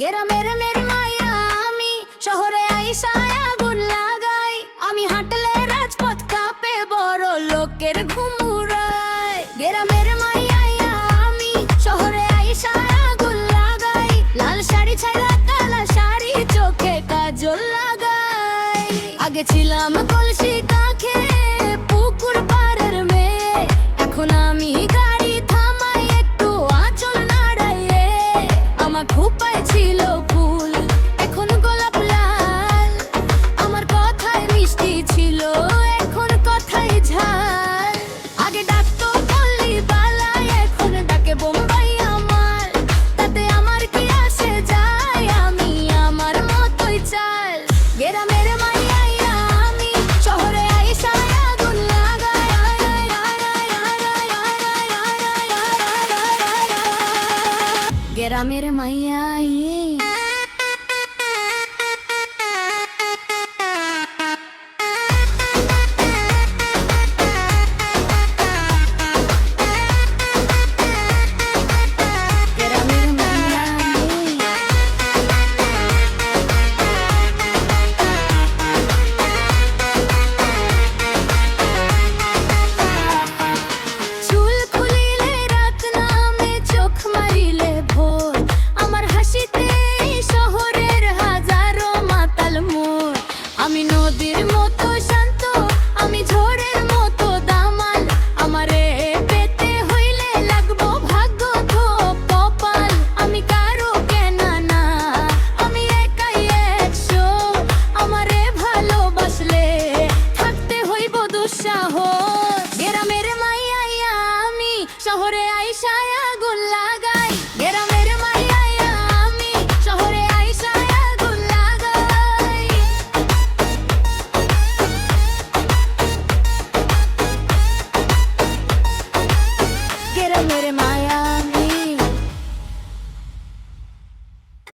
গ্রামের মেরে মাইয়া আমি, শহরে আইসা আগুন লাগাই। আমি হাঁটলে রাজপথ কাঁপে, বড় লোকের ঘুম উড়ায়। গ্রামের মাইয়া আমি, শহরে আইসা আগুন লাগাই। লাল শাড়ি ছাড়া কালা শাড়ি, চোখে কাজল লাগাই। আগে ছিলাম কলসি কাঁখে, পুকুর পাড়ের মেয়ে। এখন আমি গাড়ি থামাই, একটু আঁচল নাড়াইয়ে। আমার খোপায় ছিল ফুল, এখন গোলাপ লাল। আমার কথায় মিষ্টি ছিল, এখন কথায় ঝাল। আগে ডাকতো পল্লী বালাই, এখন ডাকে বোম্বাই আমার। তাতে আমার কি আসে যায়, আমি আমার মতোই চাল। গ্রামের মাইয়া আমি, শহরে আইসা আগুন লাগাই। গ্রামের মাইয়া চুল খুলিলে রাত নামে, চোখ মারিলে ভোর। আমার হাসিতে শহরের হাজারো মাতাল মোর। আমি নদীর মতো শান্ত, আমি ঝড়ের মতো দামাল। আমারে পেতে হইলে লাগবো ভাগ্য খুব কপাল। আমি কারো কেনা না, আমি একাই 100। আমারে ভালোবাসলে থাকতে হইব দুঃসাহস। গ্রামের মাইয়া আমি, শহরে আইসা আগুন লাগাই। গ্রামের মাইয়া আমি, শহরে আইসা আগুন লাগাই। গ্রামের মাইয়া